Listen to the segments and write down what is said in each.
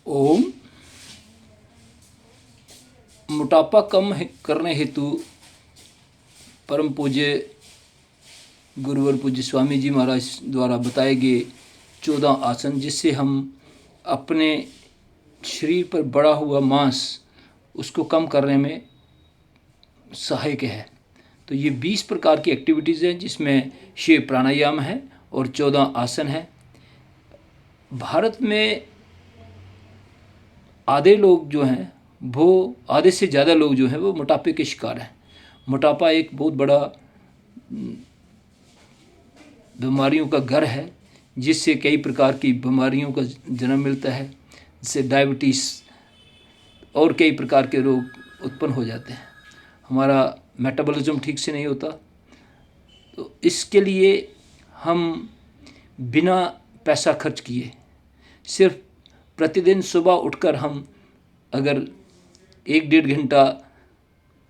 ओम। मोटापा कम करने हेतु परम पूज्य गुरुवर पूज्य स्वामी जी महाराज द्वारा बताए गए 14 आसन, जिससे हम अपने शरीर पर बढ़ा हुआ मांस उसको कम करने में सहायक है। तो ये 20 प्रकार की एक्टिविटीज़ हैं, जिसमें 6 प्राणायाम है और 14 आसन है। भारत में आधे लोग जो हैं वो आधे से ज़्यादा लोग जो हैं वो मोटापे के शिकार हैं। मोटापा एक बहुत बड़ा बीमारियों का घर है, जिससे कई प्रकार की बीमारियों का जन्म मिलता है, जिससे डायबिटीज़ और कई प्रकार के रोग उत्पन्न हो जाते हैं। हमारा मेटाबॉलिज्म ठीक से नहीं होता। तो इसके लिए हम बिना पैसा खर्च किए सिर्फ प्रतिदिन सुबह उठकर हम अगर 1-1.5 घंटा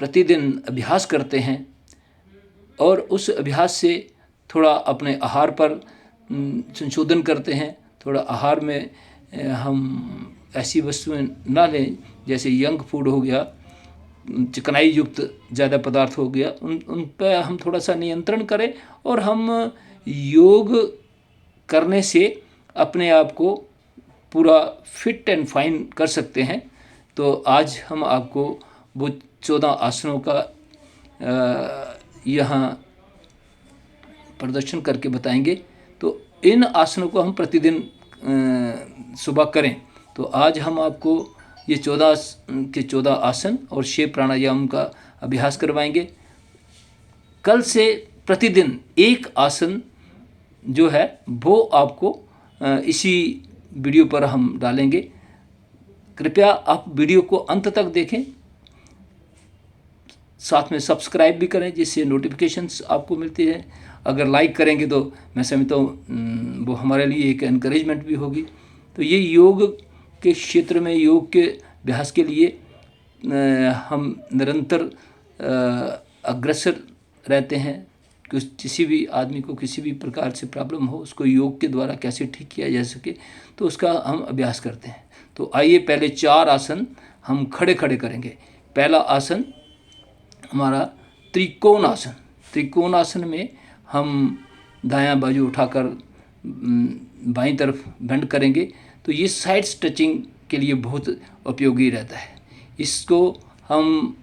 प्रतिदिन अभ्यास करते हैं और उस अभ्यास से थोड़ा अपने आहार पर संशोधन करते हैं, थोड़ा आहार में हम ऐसी वस्तुएं ना लें जैसे यंग फूड हो गया, चिकनाई युक्त ज़्यादा पदार्थ हो गया, उन पर हम थोड़ा सा नियंत्रण करें और हम योग करने से अपने आप को पूरा फिट एंड फाइन कर सकते हैं। तो आज हम आपको वो 14 आसनों का यहाँ प्रदर्शन करके बताएंगे। तो इन आसनों को हम प्रतिदिन सुबह करें। तो आज हम आपको ये 14 आसन और 6 प्राणायाम का अभ्यास करवाएंगे। कल से प्रतिदिन एक आसन जो है वो आपको इसी वीडियो पर हम डालेंगे। कृपया आप वीडियो को अंत तक देखें, साथ में सब्सक्राइब भी करें जिससे नोटिफिकेशंस आपको मिलती है। अगर लाइक करेंगे तो मैं समझता हूँ वो हमारे लिए एक एनकरेजमेंट भी होगी। तो ये योग के क्षेत्र में, योग के अभ्यास के लिए हम निरंतर अग्रसर रहते हैं। किसी भी आदमी को किसी भी प्रकार से प्रॉब्लम हो, उसको योग के द्वारा कैसे ठीक किया जा सके, तो उसका हम अभ्यास करते हैं। तो आइए पहले 4 आसन हम खड़े खड़े करेंगे। पहला आसन हमारा त्रिकोण आसन। त्रिकोण आसन में हम दायां बाजू उठाकर बाईं तरफ बेंड करेंगे। तो ये साइड स्ट्रेचिंग के लिए बहुत उपयोगी रहता है। इसको हम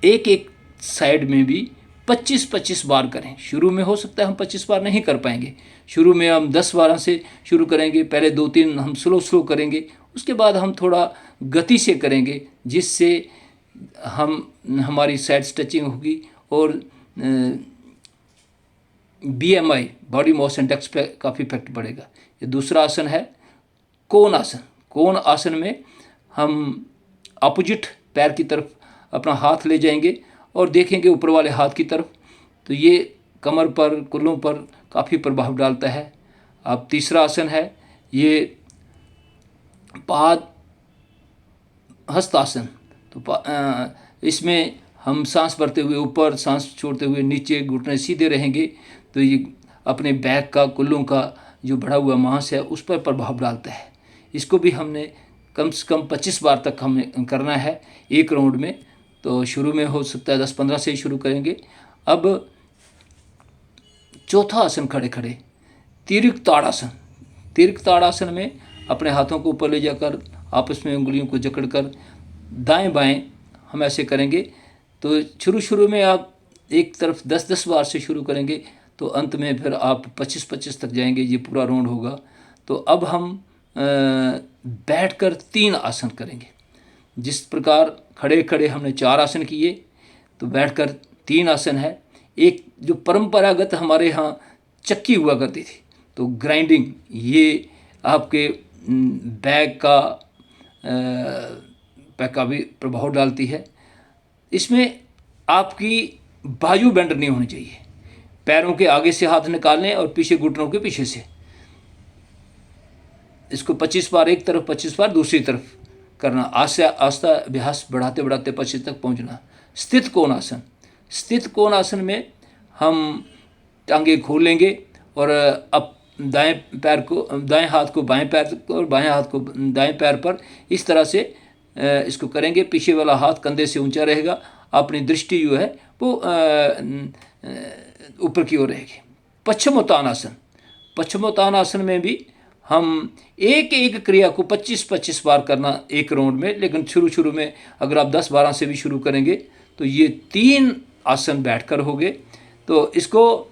एक एक साइड में भी 25-25 बार करें। शुरू में हो सकता है हम 25 बार नहीं कर पाएंगे। शुरू में हम 10 बार से शुरू करेंगे। पहले 2-3 हम स्लो करेंगे, उसके बाद हम थोड़ा गति से करेंगे, जिससे हमारी साइड स्ट्रेचिंग होगी और BMI बॉडी मास इंडेक्स पे काफ़ी इफेक्ट पड़ेगा। ये दूसरा आसन है कोण आसन। कोण आसन में हम अपोजिट पैर की तरफ अपना हाथ ले जाएंगे और देखेंगे ऊपर वाले हाथ की तरफ। तो ये कमर पर, कुल्लों पर काफ़ी प्रभाव डालता है। अब तीसरा आसन है ये पाद हस्तासन। तो इसमें हम सांस भरते हुए ऊपर, सांस छोड़ते हुए नीचे, घुटने सीधे रहेंगे। तो ये अपने बैक का, कुल्लों का जो बढ़ा हुआ मांस है उस पर प्रभाव डालता है। इसको भी हमने कम से कम 25 बार तक हमें करना है एक राउंड में। तो शुरू में हो सकता है 10-15 से ही शुरू करेंगे। अब चौथा आसन खड़े खड़े तिर्यक ताड़ासन। तिर्यक ताड़ासन में अपने हाथों को ऊपर ले जाकर आपस में उंगलियों को जकड़कर दाएं बाएं हम ऐसे करेंगे। तो शुरू में आप एक तरफ 10-10 बार से शुरू करेंगे, तो अंत में फिर आप 25-25 तक जाएंगे। ये पूरा राउंड होगा। तो अब हम बैठकर 3 आसन करेंगे। जिस प्रकार खड़े खड़े हमने 4 आसन किए, तो बैठकर 3 आसन है। एक जो परंपरागत हमारे यहाँ चक्की हुआ करती थी, तो ग्राइंडिंग, ये आपके बैक का भी प्रभाव डालती है। इसमें आपकी बाजू बेंड नहीं होनी चाहिए। पैरों के आगे से हाथ निकालने और पीछे घुटनों के पीछे से। इसको 25 बार एक तरफ, 25 बार दूसरी तरफ करना। आस्ता आस्ता अभ्यास बढ़ाते बढ़ाते 25 तक पहुंचना। स्थित कोण आसन। स्थित कोण आसन में हम टांगे खोल लेंगे और अब दाएं पैर को, दाएं हाथ को बाएं पैर को और बाएं हाथ को दाएं पैर पर इस तरह से इसको करेंगे। पीछे वाला हाथ कंधे से ऊंचा रहेगा, अपनी दृष्टि जो है वो ऊपर की ओर रहेगी। पश्चिमोत्तानासन, पश्चिमोत्तानासन में भी हम एक एक क्रिया को 25-25 बार करना एक राउंड में, लेकिन शुरू में अगर आप 10-12 से भी शुरू करेंगे तो ये 3 आसन बैठकर होंगे। तो इसको,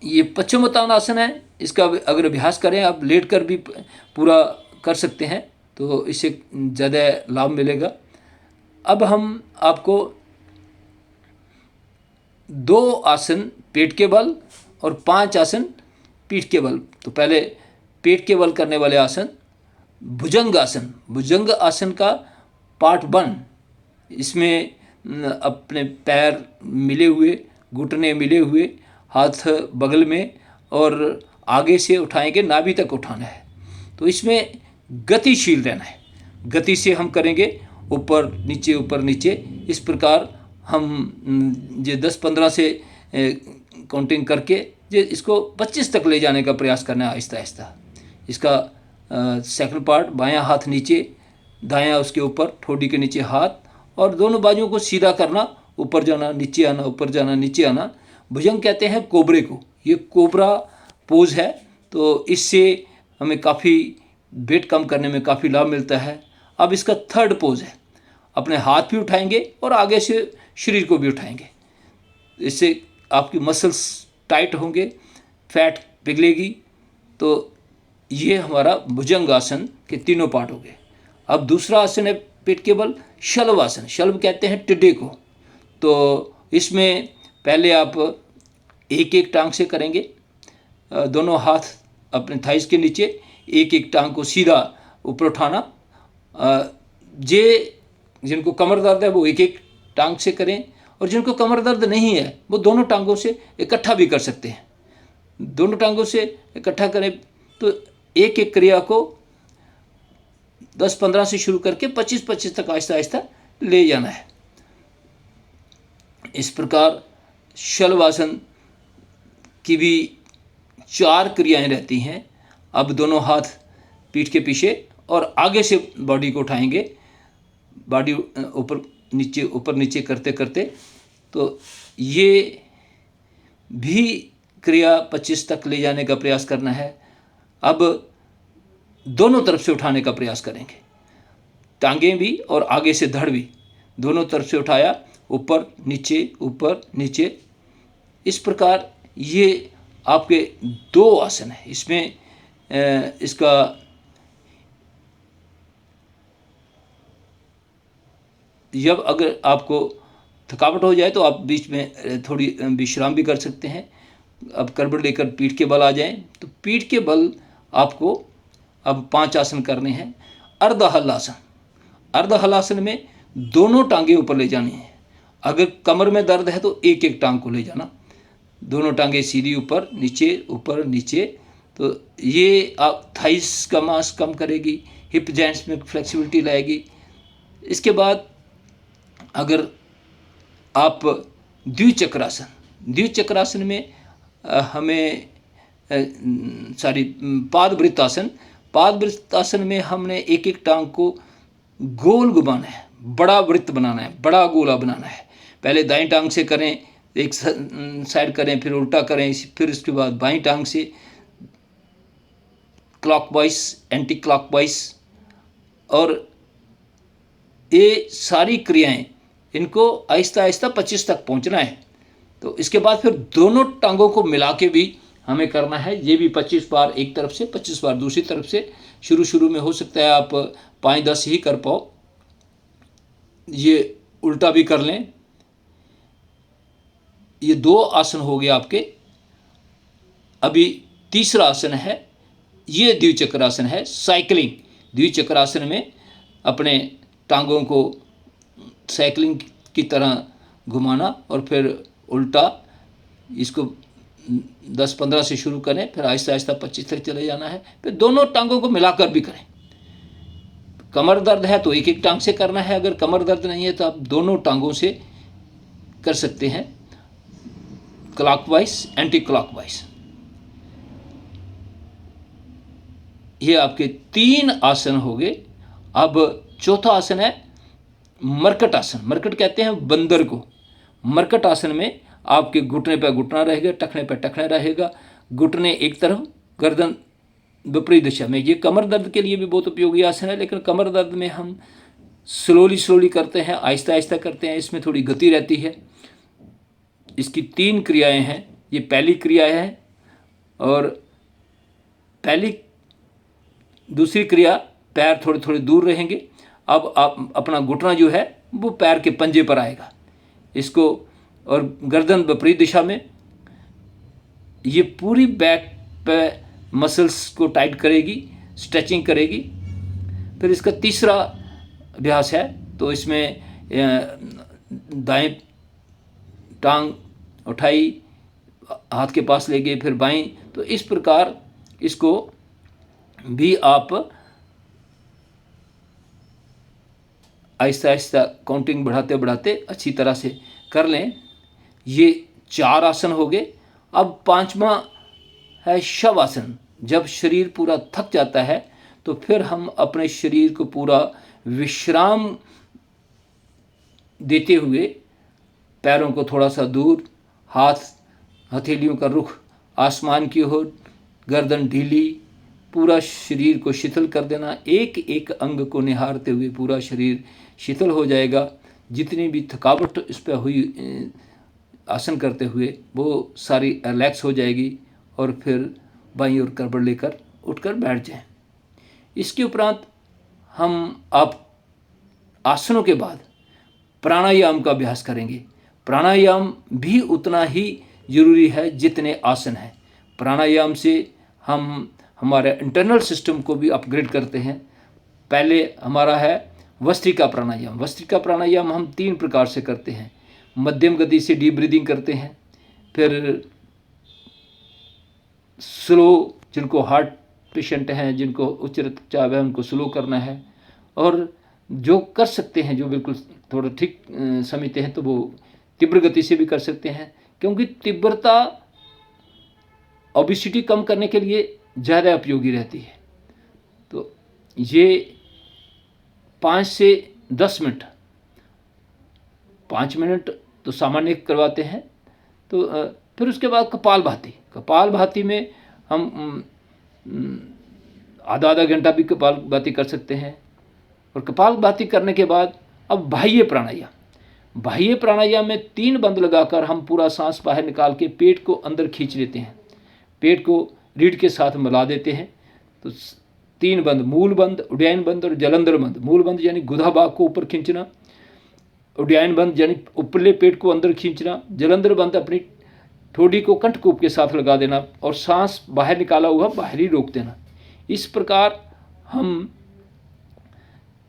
ये पश्चिमोत्तानासन है, इसका अगर अभ्यास करें, आप लेट कर भी पूरा कर सकते हैं तो इससे ज़्यादा लाभ मिलेगा। अब हम आपको 2 आसन पेट के बल और 5 आसन पीठ के बल। तो पहले पेट के बल करने वाले आसन भुजंग आसन। भुजंग आसन का पार्ट 1, इसमें अपने पैर मिले हुए, घुटने मिले हुए, हाथ बगल में और आगे से उठाएंगे, नाभि तक उठाना है। तो इसमें गतिशील रहना है, गति से हम करेंगे, ऊपर नीचे। इस प्रकार हम ये 10-15 से काउंटिंग करके ये इसको 25 तक ले जाने का प्रयास करना है, आहिस्ता आहिस्ता। इसका सेकंड पार्ट, बायां हाथ नीचे, दायां उसके ऊपर, ठोडी के नीचे हाथ, और दोनों बाजुओं को सीधा करना, ऊपर जाना नीचे आना, ऊपर जाना नीचे आना। भुजंग कहते हैं कोबरे को, ये कोबरा पोज है। तो इससे हमें काफ़ी वेट कम करने में काफ़ी लाभ मिलता है। अब इसका थर्ड पोज है, अपने हाथ भी उठाएंगे और आगे से शरीर को भी उठाएंगे। इससे आपकी मसल्स टाइट होंगे, फैट पिघलेगी। तो ये हमारा भुजंग आसन के तीनों पार्ट हो गए। अब दूसरा आसन है पेट के बल, शलभ आसन। शलभ कहते हैं टिड्डे को। तो इसमें पहले आप एक एक टांग से करेंगे, दोनों हाथ अपने थाइस के नीचे, एक एक टांग को सीधा ऊपर उठाना। जिनको कमर दर्द है वो एक एक टांग से करें, और जिनको कमर दर्द नहीं है वो दोनों टांगों से इकट्ठा भी कर सकते हैं। दोनों टांगों से इकट्ठा करें तो एक एक क्रिया को 10-15 से शुरू करके 25-25 तक आहिस्ता आहिस्ता ले जाना है। इस प्रकार शलभासन की भी 4 क्रियाएं रहती हैं। अब दोनों हाथ पीठ के पीछे और आगे से बॉडी को उठाएंगे, बॉडी ऊपर नीचे करते करते। तो ये भी क्रिया 25 तक ले जाने का प्रयास करना है। अब दोनों तरफ से उठाने का प्रयास करेंगे, टांगें भी और आगे से धड़ भी, दोनों तरफ से उठाया, ऊपर नीचे। इस प्रकार ये आपके 2 आसन है। इसमें इसका जब अगर आपको थकावट हो जाए तो आप बीच में थोड़ी विश्राम भी कर सकते हैं। अब करवट लेकर पीठ के बल आ जाएं, तो पीठ के बल आपको अब 5 आसन करने हैं। अर्ध हलासन, अर्ध हलासन में दोनों टांगे ऊपर ले जानी है। अगर कमर में दर्द है तो एक एक टांग को ले जाना, दोनों टांगे सीधी ऊपर नीचे। तो ये आप थाइस का मांस कम करेगी, हिप जॉइंट्स में फ्लेक्सिबिलिटी लाएगी। इसके बाद अगर आप द्विचक्रासन, द्विचक्रासन में हमें पादवृत्तासन में हमने एक एक टांग को गोल घुमाना है, बड़ा वृत्त बनाना है, बड़ा गोला बनाना है। पहले दाईं टांग से करें, एक साइड करें, फिर उल्टा करें, फिर उसके बाद बाईं टांग से क्लॉकवाइज, एंटी क्लॉकवाइज। और ये सारी क्रियाएं, इनको आहिस्ता आहिस्ता 25 तक पहुंचना है। तो इसके बाद फिर दोनों टांगों को मिला के भी हमें करना है। ये भी 25 बार एक तरफ से, 25 बार दूसरी तरफ से। शुरू में हो सकता है आप 5-10 ही कर पाओ, ये उल्टा भी कर लें। ये 2 आसन हो गए आपके। अभी तीसरा आसन है, ये द्विचक्रासन है, साइकिलिंग। द्विचक्रासन में अपने टांगों को साइकिलिंग की तरह घुमाना और फिर उल्टा। इसको 10-15 से शुरू करें, फिर आहिस्ता आहिस्ता 25 तक चले जाना है। फिर दोनों टांगों को मिलाकर भी करें। कमर दर्द है तो एक एक टांग से करना है, अगर कमर दर्द नहीं है तो आप दोनों टांगों से कर सकते हैं, क्लॉकवाइज, एंटी क्लॉकवाइज। ये आपके 3 आसन हो गए। अब चौथा आसन है मरकट आसन। मरकट कहते हैं बंदर को। मरकट आसन में आपके घुटने पर घुटना रहेगा, टखने पर टखना रहेगा, घुटने एक तरफ, गर्दन विपरीत दिशा में। ये कमर दर्द के लिए भी बहुत उपयोगी आसन है, लेकिन कमर दर्द में हम स्लोली करते हैं, आहिस्ता आहिस्ता करते हैं, इसमें थोड़ी गति रहती है। इसकी 3 क्रियाएं हैं। ये पहली क्रिया है, और दूसरी क्रिया पैर थोड़े थोड़े दूर रहेंगे। अब आप अपना घुटना जो है वो पैर के पंजे पर आएगा, इसको, और गर्दन विपरीत दिशा में। ये पूरी बैक पे मसल्स को टाइट करेगी, स्ट्रेचिंग करेगी। फिर इसका तीसरा अभ्यास है, तो इसमें दाएं टांग उठाई, हाथ के पास ले गए, फिर बाएं। तो इस प्रकार इसको भी आप आहिस्ता आहिस्ता काउंटिंग बढ़ाते बढ़ाते अच्छी तरह से कर लें। ये 4 आसन हो गए। अब 5वां है शवासन। जब शरीर पूरा थक जाता है तो फिर हम अपने शरीर को पूरा विश्राम देते हुए पैरों को थोड़ा सा दूर, हाथ हथेलियों का रुख आसमान की ओर, गर्दन ढीली, पूरा शरीर को शिथिल कर देना। एक एक अंग को निहारते हुए पूरा शरीर शिथिल हो जाएगा। जितनी भी थकावट इस पर हुई आसन करते हुए वो सारी रिलैक्स हो जाएगी, और फिर बाईं ओर करवट लेकर उठकर बैठ जाएं। इसके उपरांत आप आसनों के बाद प्राणायाम का अभ्यास करेंगे। प्राणायाम भी उतना ही जरूरी है जितने आसन हैं। प्राणायाम से हम हमारे इंटरनल सिस्टम को भी अपग्रेड करते हैं। पहले हमारा है वस्त्रिका प्राणायाम। वस्त्रिका प्राणायाम हम 3 प्रकार से करते हैं। मध्यम गति से डीप ब्रीदिंग करते हैं, फिर स्लो, जिनको हार्ट पेशेंट हैं, जिनको उच्च रक्तचाप है, उनको स्लो करना है, और जो कर सकते हैं, जो बिल्कुल थोड़ा ठीक समझते हैं, तो वो तीव्र गति से भी कर सकते हैं, क्योंकि तीव्रता ओबेसिटी कम करने के लिए ज़्यादा उपयोगी रहती है। तो ये 5 से 10 मिनट, 5 मिनट तो सामान्य करवाते हैं। तो फिर उसके बाद कपालभाति में हम आधा घंटा भी कपालभाति कर सकते हैं। और कपालभाति करने के बाद अब बाह्य प्राणायाम में 3 बंद लगाकर हम पूरा सांस बाहर निकाल के पेट को अंदर खींच लेते हैं, पेट को रीढ़ के साथ मिला देते हैं। तो 3 बंद, मूल बंद, उड्डयन बंद और जलंधर बंद। मूल बंद यानी गुदा भाग को ऊपर खींचना, उड्डयन बंद यानी ऊपरले पेट को अंदर खींचना, जलंधर बंद अपनी ठोड़ी को कंठकूप के साथ लगा देना, और सांस बाहर निकाला हुआ बाहर ही रोक देना। इस प्रकार हम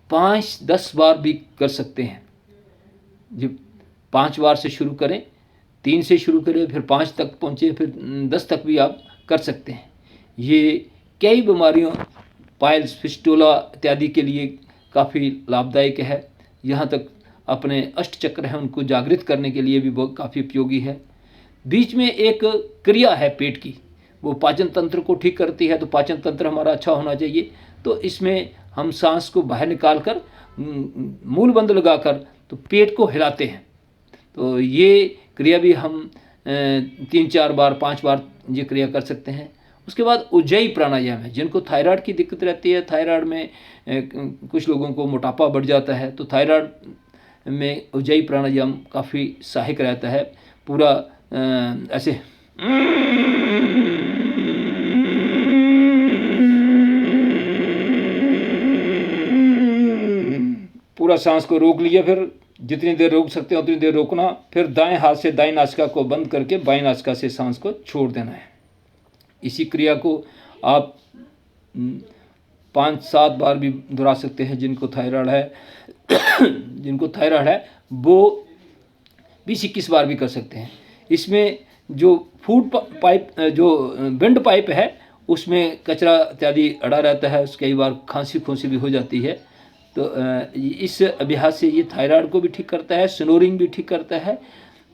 5-10 बार भी कर सकते हैं। जब 5 बार से शुरू करें, 3 से शुरू करें, फिर 5 तक पहुँचे, फिर 10 तक भी आप कर सकते हैं। ये कई बीमारियों, पाइल्स, फिस्टुला इत्यादि के लिए काफ़ी लाभदायक है। यहाँ तक अपने अष्टचक्र हैं उनको जागृत करने के लिए भी बहुत काफ़ी उपयोगी है। बीच में एक क्रिया है पेट की, वो पाचन तंत्र को ठीक करती है। तो पाचन तंत्र हमारा अच्छा होना चाहिए। तो इसमें हम सांस को बाहर निकाल कर मूल बंद लगाकर तो पेट को हिलाते हैं। तो ये क्रिया भी हम 3-4 बार, 5 बार ये क्रिया कर सकते हैं। उसके बाद उज्जयी प्राणायाम है। जिनको थायराइड की दिक्कत रहती है, थायराइड में कुछ लोगों को मोटापा बढ़ जाता है, तो थायराइड में उज्जयी प्राणायाम काफ़ी सहायक रहता है। पूरा ऐसे पूरा सांस को रोक लिया, फिर जितनी देर रोक सकते हैं उतनी देर रोकना, फिर दाएं हाथ से दाएं नासिका को बंद करके बाएं नासिका से सांस को छोड़ देना है। इसी क्रिया को आप 5-7 बार भी दोहरा सकते हैं। जिनको थायराइड है वो 20-21 बार भी कर सकते हैं। इसमें जो फूड पाइप, जो विंड पाइप है, उसमें कचरा इत्यादि अड़ा रहता है, कई बार खांसी भी हो जाती है। तो इस अभ्यास से ये थायराइड को भी ठीक करता है, स्नोरिंग भी ठीक करता है।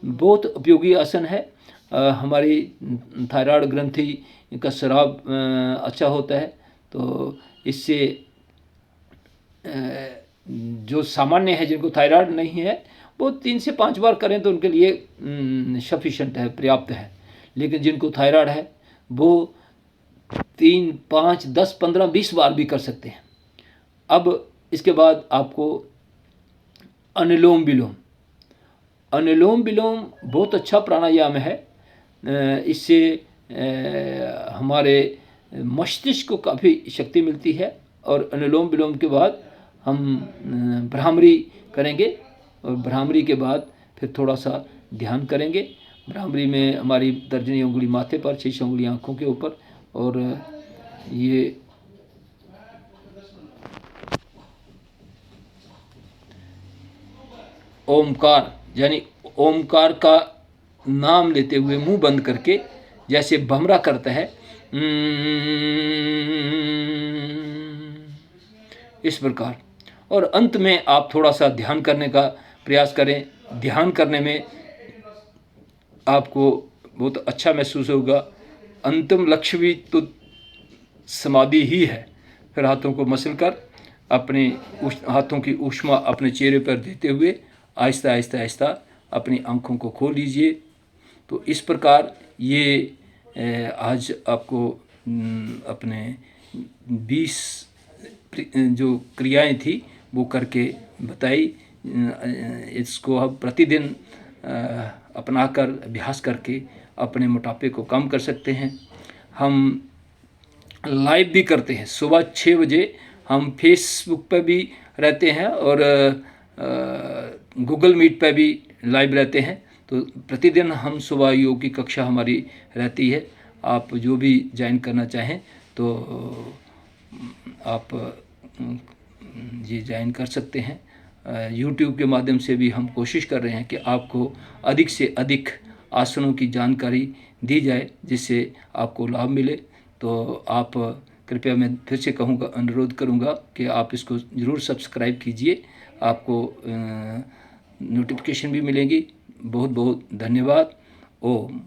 बहुत उपयोगी आसन है। हमारी थायराइड ग्रंथि का स्राव अच्छा होता है। तो इससे जो सामान्य है, जिनको थायराइड नहीं है, वो 3 से 5 बार करें तो उनके लिए सफिशेंट है, पर्याप्त है। लेकिन जिनको थायराइड है वो 3, 5, 10, 15, 20 बार भी कर सकते हैं। अब इसके बाद आपको अनुलोम विलोम बहुत अच्छा प्राणायाम है। इससे हमारे मस्तिष्क को काफ़ी शक्ति मिलती है। और अनुलोम विलोम के बाद हम भ्रामरी करेंगे, और भ्रामरी के बाद फिर थोड़ा सा ध्यान करेंगे। भ्रामरी में हमारी तर्जनी उंगली माथे पर, 6 उंगली आँखों के ऊपर, और ये ओमकार, यानी ओमकार का नाम लेते हुए मुंह बंद करके, जैसे भमरा करता है इस प्रकार। और अंत में आप थोड़ा सा ध्यान करने का प्रयास करें। ध्यान करने में आपको बहुत अच्छा महसूस होगा। अंतिम लक्ष्य भी तो समाधि ही है। फिर हाथों को मसल कर अपने हाथों की ऊष्मा अपने चेहरे पर देते हुए आहिस्ता आहिस्ता आहिस्ता अपनी आँखों को खोल लीजिए। तो इस प्रकार ये आज आपको अपने 20 जो क्रियाएं थी वो करके बताई। इसको आप प्रतिदिन अपनाकर अभ्यास करके अपने मोटापे को कम कर सकते हैं। हम लाइव भी करते हैं, सुबह 6 बजे हम फेसबुक पर भी रहते हैं और गूगल मीट पर भी लाइव रहते हैं। तो प्रतिदिन हम सुबह योग की कक्षा हमारी रहती है। आप जो भी ज्वाइन करना चाहें तो आप ये ज्वाइन कर सकते हैं। यूट्यूब के माध्यम से भी हम कोशिश कर रहे हैं कि आपको अधिक से अधिक आसनों की जानकारी दी जाए, जिससे आपको लाभ मिले। तो आप कृपया, मैं फिर से कहूँगा, अनुरोध करूँगा कि आप इसको ज़रूर सब्सक्राइब कीजिए। आपको नोटिफिकेशन भी मिलेंगी। बहुत बहुत धन्यवाद। ओम।